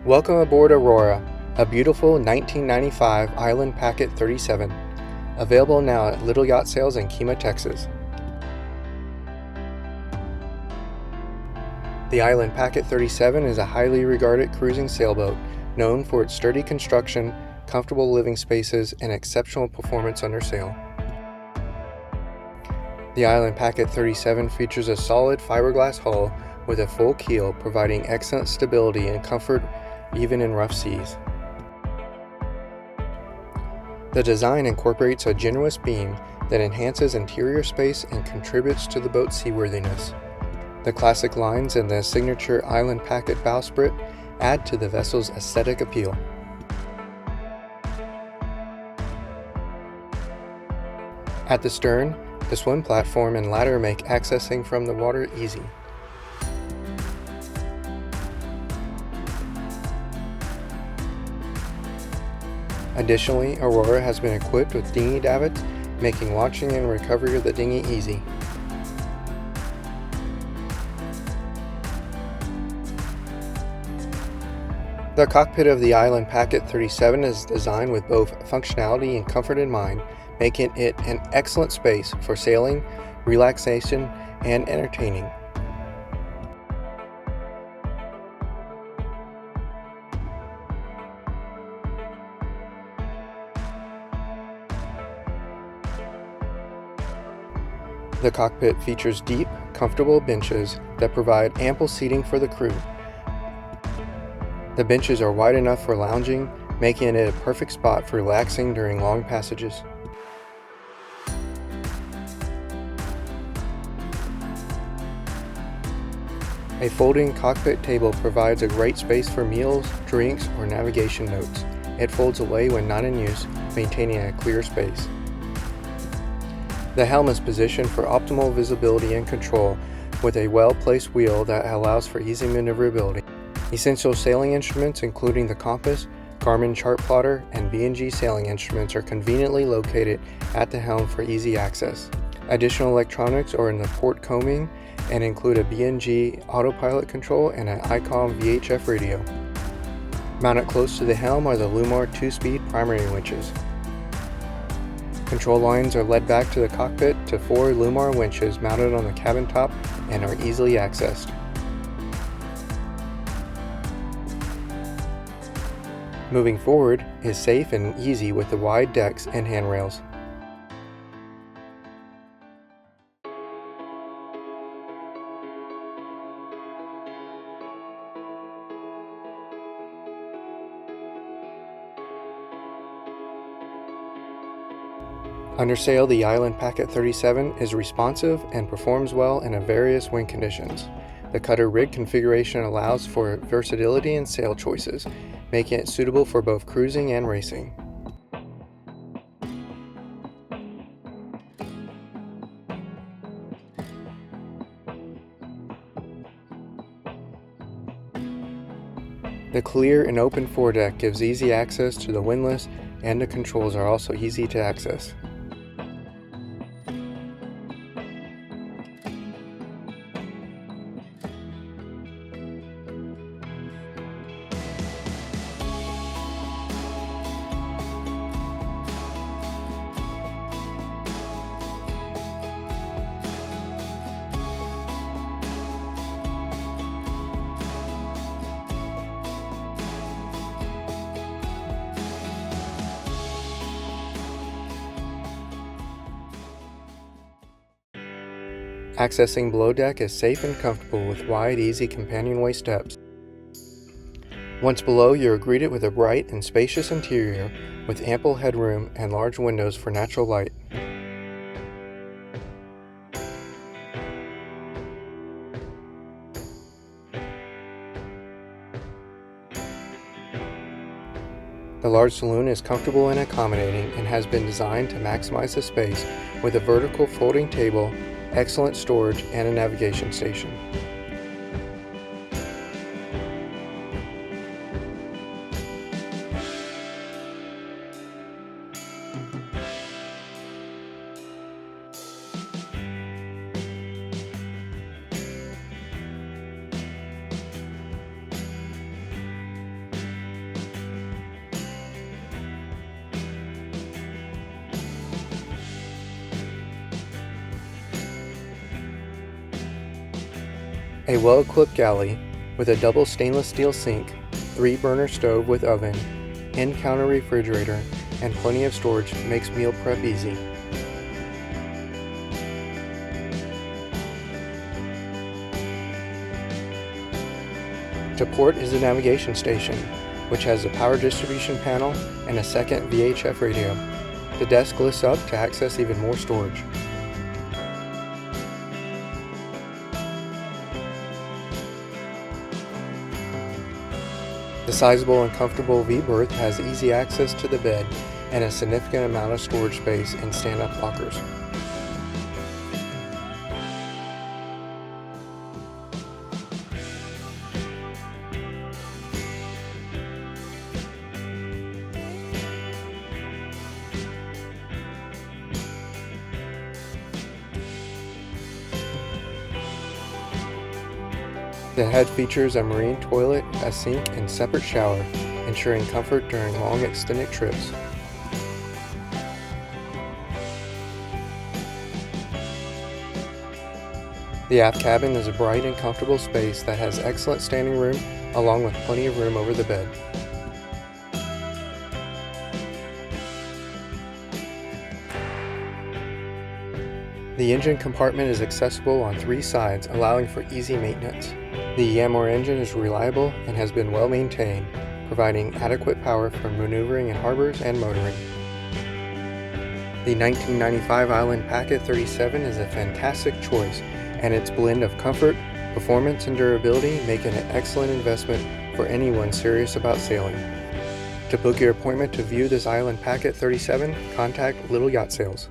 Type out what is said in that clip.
Welcome aboard Aurora, a beautiful 1995 Island Packet 37, available now at Little Yacht Sales in Kemah, Texas. The Island Packet 37 is a highly regarded cruising sailboat known for its sturdy construction, comfortable living spaces, and exceptional performance under sail. The Island Packet 37 features a solid fiberglass hull with a full keel, providing excellent stability and comfort even in rough seas. The design incorporates a generous beam that enhances interior space and contributes to the boat's seaworthiness. The classic lines and the signature Island Packet bowsprit add to the vessel's aesthetic appeal. At the stern, the swim platform and ladder make accessing from the water easy. Additionally, Aurora has been equipped with dinghy davits, making launching and recovery of the dinghy easy. The cockpit of the Island Packet 37 is designed with both functionality and comfort in mind, making it an excellent space for sailing, relaxation, and entertaining. The cockpit features deep, comfortable benches that provide ample seating for the crew. The benches are wide enough for lounging, making it a perfect spot for relaxing during long passages. A folding cockpit table provides a great space for meals, drinks, or navigation notes. It folds away when not in use, maintaining a clear space. The helm is positioned for optimal visibility and control with a well-placed wheel that allows for easy maneuverability. Essential sailing instruments including the compass, Garmin chart plotter, and B&G sailing instruments are conveniently located at the helm for easy access. Additional electronics are in the port combing and include a B&G autopilot control and an ICOM VHF radio. Mounted close to the helm are the Lumar 2-speed primary winches. Control lines are led back to the cockpit to 4 Lumar winches mounted on the cabin top and are easily accessed. Moving forward is safe and easy with the wide decks and handrails. Under sail, the Island Packet 37 is responsive and performs well in various wind conditions. The cutter rig configuration allows for versatility in sail choices, making it suitable for both cruising and racing. The clear and open foredeck gives easy access to the windlass, and the controls are also easy to access. Accessing below deck is safe and comfortable with wide, easy companionway steps. Once below, you are greeted with a bright and spacious interior with ample headroom and large windows for natural light. The large saloon is comfortable and accommodating and has been designed to maximize the space with a vertical folding table, excellent storage, and a navigation station. A well-equipped galley with a double stainless steel sink, 3-burner stove with oven, in-counter refrigerator, and plenty of storage makes meal prep easy. To port is the navigation station, which has a power distribution panel and a second VHF radio. The desk lifts up to access even more storage. The sizable and comfortable V-berth has easy access to the bed and a significant amount of storage space in stand-up lockers. The head features a marine toilet, a sink, and separate shower, ensuring comfort during long extended trips. The aft cabin is a bright and comfortable space that has excellent standing room along with plenty of room over the bed. The engine compartment is accessible on 3 sides, allowing for easy maintenance. The Yacht engine is reliable and has been well maintained, providing adequate power for maneuvering in harbors and motoring. The 1995 Island Packet 37 is a fantastic choice, and its blend of comfort, performance, and durability make it an excellent investment for anyone serious about sailing. To book your appointment to view this Island Packet 37, contact Little Yacht Sales.